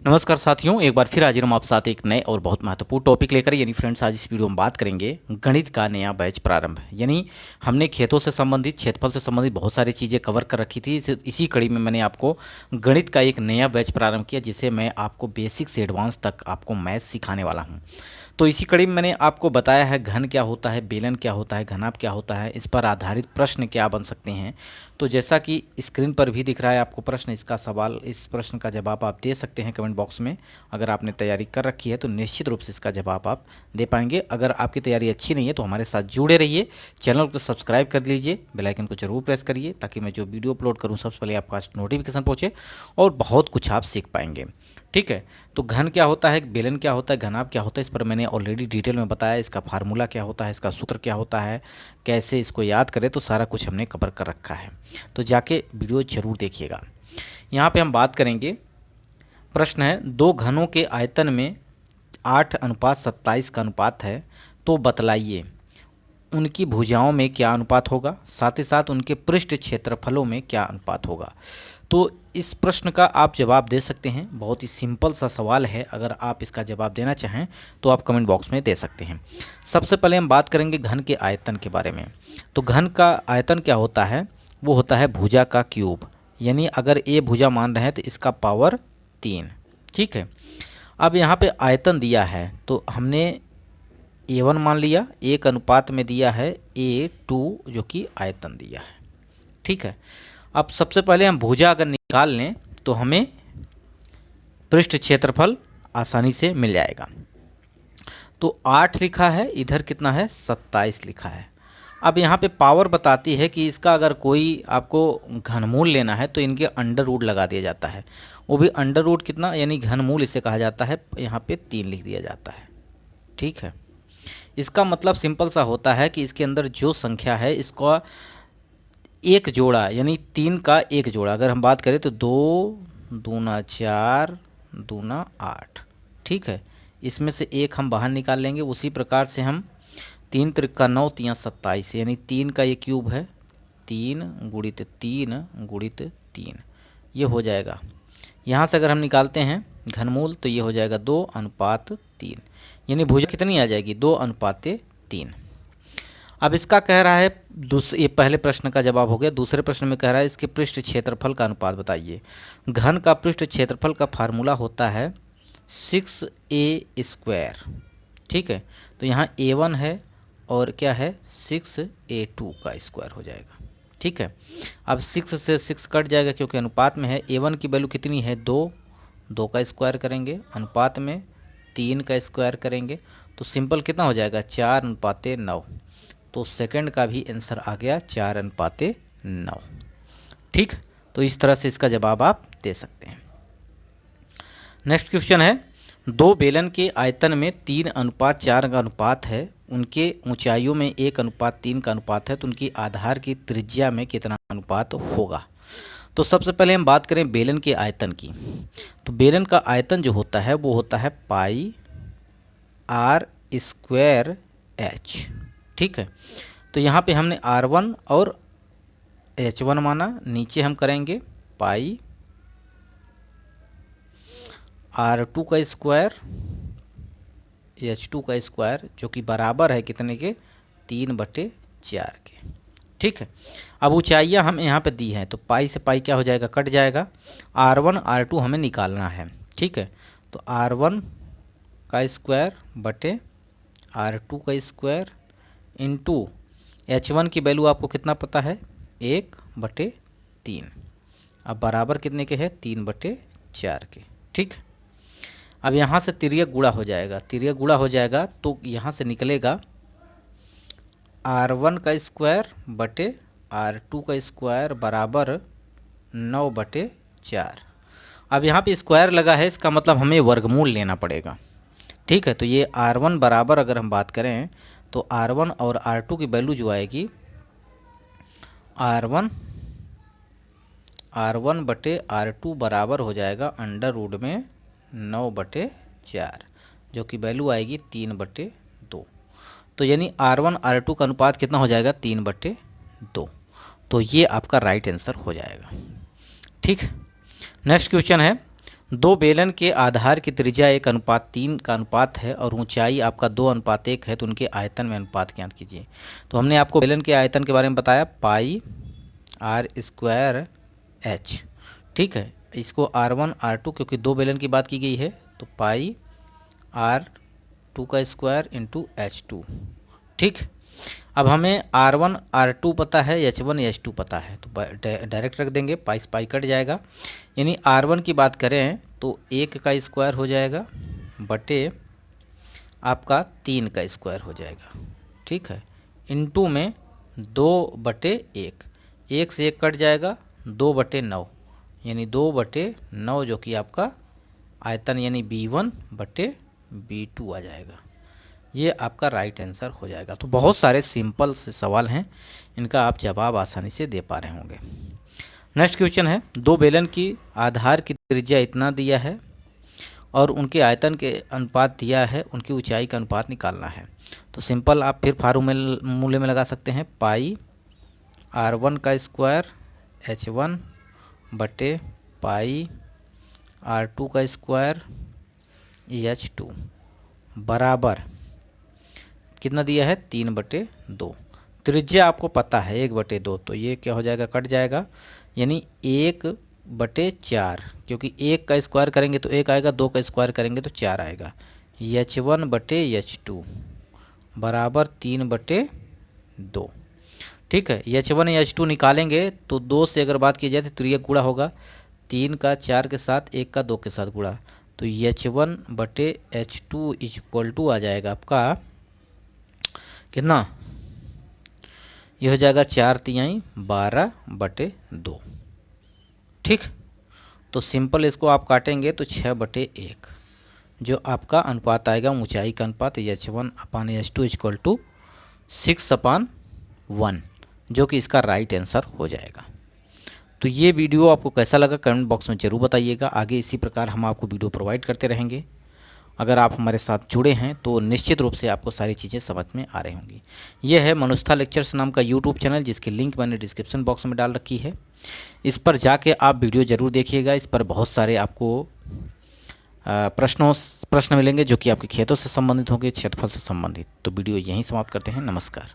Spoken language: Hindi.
नमस्कार साथियों, एक बार फिर हाजिर हम आप साथ एक नए और बहुत महत्वपूर्ण टॉपिक लेकर। यानी फ्रेंड्स, आज इस वीडियो में बात करेंगे गणित का नया बैच प्रारंभ। यानी हमने खेतों से संबंधित, क्षेत्रफल से संबंधित बहुत सारी चीज़ें कवर कर रखी थी। इसी कड़ी में मैंने आपको गणित का एक नया बैच प्रारंभ किया, जिसे मैं आपको बेसिक से एडवांस तक आपको मैथ सिखाने वाला हूँ। तो इसी कड़ी में मैंने आपको बताया है घन क्या होता है, बेलन क्या होता है, घनाभ क्या होता है, इस पर आधारित प्रश्न क्या बन सकते हैं। तो जैसा कि स्क्रीन पर भी दिख रहा है आपको प्रश्न, इसका सवाल, इस प्रश्न का जवाब आप दे सकते हैं कमेंट बॉक्स में। अगर आपने तैयारी कर रखी है तो निश्चित रूप से इसका जवाब आप दे पाएंगे। अगर आपकी तैयारी अच्छी नहीं है तो हमारे साथ जुड़े रहिए, चैनल को सब्सक्राइब कर लीजिए, बेल आइकन को जरूर प्रेस करिए, ताकि मैं जो वीडियो अपलोड करूँ सबसे पहले आपका नोटिफिकेशन पहुँचे और बहुत कुछ आप सीख पाएंगे। ठीक है, तो घन क्या होता है, बेलन क्या होता है, घनाभ क्या होता है, इस पर मैंने ऑलरेडी डिटेल में बताया। इसका फार्मूला क्या होता है, इसका सूत्र क्या होता है, कैसे इसको याद करें, तो सारा कुछ हमने कवर कर रखा है। तो जाके वीडियो जरूर देखिएगा। यहाँ पे हम बात करेंगे, प्रश्न है दो घनों के आयतन में 8:27 का अनुपात है, तो बतलाइए उनकी भुजाओं में क्या अनुपात होगा, साथ ही साथ उनके पृष्ठ क्षेत्रफलों में क्या अनुपात होगा। तो इस प्रश्न का आप जवाब दे सकते हैं। बहुत ही सिंपल सा सवाल है, अगर आप इसका जवाब देना चाहें तो आप कमेंट बॉक्स में दे सकते हैं। सबसे पहले हम बात करेंगे घन के आयतन के बारे में। तो घन का आयतन क्या होता है, वो होता है भुजा का क्यूब। यानी अगर ए भुजा मान रहे हैं तो इसका पावर 3। ठीक है, अब यहाँ पे आयतन दिया है तो हमने A1 मान लिया, एक अनुपात में दिया है A2 जो कि आयतन दिया है। ठीक है, अब सबसे पहले हम भुजा अगर निकाल लें तो हमें पृष्ठ क्षेत्रफल आसानी से मिल जाएगा। तो 8 लिखा है, इधर कितना है 27 लिखा है। अब यहाँ पे पावर बताती है कि इसका अगर कोई आपको घनमूल लेना है तो इनके अंडर रूट लगा दिया जाता है। वो भी अंडर रूट कितना, यानी घनमूल इसे कहा जाता है, यहाँ पे 3 लिख दिया जाता है। ठीक है, इसका मतलब सिंपल सा होता है कि इसके अंदर जो संख्या है इसका एक जोड़ा, यानी 3 का एक जोड़ा अगर हम बात करें तो 2 दूना 4 दूना 8। ठीक है, इसमें से एक हम बाहर निकाल लेंगे। उसी प्रकार से हम 3 त्रिका 9 तिया 27, यानी 3 का ये क्यूब है, 3 गुणित 3 गुणित 3, ये हो जाएगा। यहाँ से अगर हम निकालते हैं घनमूल तो ये हो जाएगा 2:3, यानी भुजा कितनी आ जाएगी 2:3। अब इसका कह रहा है ये पहले प्रश्न का जवाब हो गया। दूसरे प्रश्न में कह रहा है इसके पृष्ठ क्षेत्रफल का अनुपात बताइए। घन का पृष्ठ क्षेत्रफल का फार्मूला होता है 6a²। ठीक है, तो यहाँ A1 है और क्या है 6a2 का स्क्वायर हो जाएगा। ठीक है, अब 6 से 6 कट जाएगा क्योंकि अनुपात में है। A1 की वैल्यू कितनी है 2, 2 का स्क्वायर करेंगे, अनुपात में 3 का स्क्वायर करेंगे, तो सिंपल कितना हो जाएगा 4:9। तो सेकंड का भी आंसर आ गया 4:9। ठीक, तो इस तरह से इसका जवाब आप दे सकते हैं। नेक्स्ट क्वेश्चन है, दो बेलन के आयतन में 3:4 का अनुपात है, उनके ऊंचाइयों में 1:3 का अनुपात है, तो उनकी आधार की त्रिज्या में कितना अनुपात होगा। तो सबसे पहले हम बात करें बेलन के आयतन की। तो बेलन का आयतन जो होता है वो होता है पाई r² h। ठीक है, तो यहाँ पे हमने R1 और H1 माना, नीचे हम करेंगे पाई R2 का स्क्वायर H2 का स्क्वायर, जो कि बराबर है कितने के 3/4 के। ठीक है, अब ऊंचाइयाँ हम यहाँ पे दी हैं तो पाई से पाई क्या हो जाएगा कट जाएगा। R1 R2 हमें निकालना है। ठीक है, तो R1 का स्क्वायर बटे R2 का स्क्वायर इंटू H1 की वैल्यू आपको कितना पता है 1/3। अब बराबर कितने के है 3/4 के। ठीक, अब यहाँ से तिर्यक गुणा हो जाएगा, तिर्यक गुणा हो जाएगा तो यहाँ से निकलेगा R1 का स्क्वायर बटे R2 का स्क्वायर बराबर 9/4। अब यहाँ पे स्क्वायर लगा है, इसका मतलब हमें वर्गमूल लेना पड़ेगा। ठीक है, तो ये R1 बराबर अगर हम बात करें तो R1 और R2 की वैल्यू जो आएगी R1 बटे R2 बराबर हो जाएगा अंडर रूट में 9/4, जो कि वैल्यू आएगी 3/2। तो यानी R1 R2 का अनुपात कितना हो जाएगा 3/2। तो ये आपका राइट आंसर हो जाएगा। ठीक, नेक्स्ट क्वेश्चन है, दो बेलन के आधार की त्रिज्या 1:3 का अनुपात है और ऊंचाई आपका 2:1 है, तो उनके आयतन में अनुपात ज्ञात कीजिए। तो हमने आपको बेलन के आयतन के बारे में बताया, पाई आर स्क्वायर एच। ठीक है, इसको R1 R2 क्योंकि दो बेलन की बात की गई है, तो पाई R2 का स्क्वायर इंटू H2। ठीक, अब हमें R1 R2 पता है, H1 H2 पता है, तो डायरेक्ट रख देंगे, पाई से पाई कट जाएगा। यानी R1 की बात करें तो 1 का स्क्वायर हो जाएगा बटे आपका 3 का स्क्वायर हो जाएगा। ठीक है, इंटू में 2/1, 1 से 1 कट जाएगा, 2/9, यानी 2/9 जो कि आपका आयतन यानी B1/B2 आ जाएगा। ये आपका राइट आंसर हो जाएगा। तो बहुत सारे सिंपल से सवाल हैं, इनका आप जवाब आसानी से दे पा रहे होंगे। नेक्स्ट क्वेश्चन है, दो बेलन की आधार की त्रिज्या इतना दिया है और उनके आयतन के अनुपात दिया है, उनकी ऊंचाई का अनुपात निकालना है। तो सिंपल आप फिर फार्मूले में लगा सकते हैं, पाई R1 का स्क्वायर H1 बटे पाई R2 का स्क्वायर H2 बराबर कितना दिया है, 3/2। त्रिज्या आपको पता है 1/2, तो ये क्या हो जाएगा, कट जाएगा, यानी 1/4, क्योंकि 1 का स्क्वायर करेंगे तो 1 आएगा, 2 का स्क्वायर करेंगे तो 4 आएगा। H1/H2 बराबर 3/2। ठीक है, H1 H2 निकालेंगे तो 2 से अगर बात की जाए तो ये गुणा होगा, 3 का 4 के साथ, 1 का 2 के साथ गुणा, तो H1/H2 इक्वल टू आ जाएगा आपका कितना, ये हो जाएगा 4×3 12/2। ठीक, तो सिंपल इसको आप काटेंगे तो 6/1 जो आपका अनुपात आएगा, ऊंचाई का अनुपात H1/H2 इक्वल टू 6/1, जो कि इसका राइट आंसर हो जाएगा। तो ये वीडियो आपको कैसा लगा कमेंट बॉक्स में ज़रूर बताइएगा। आगे इसी प्रकार हम आपको वीडियो प्रोवाइड करते रहेंगे। अगर आप हमारे साथ जुड़े हैं तो निश्चित रूप से आपको सारी चीज़ें समझ में आ रही होंगी। यह है मनुष्था लेक्चर्स नाम का यूट्यूब चैनल, जिसकी लिंक मैंने डिस्क्रिप्शन बॉक्स में डाल रखी है। इस पर जाके आप वीडियो ज़रूर देखिएगा। इस पर बहुत सारे आपको प्रश्न मिलेंगे जो कि आपके खेतों से संबंधित होंगे, क्षेत्रफल से संबंधित। तो वीडियो यहीं समाप्त करते हैं। नमस्कार।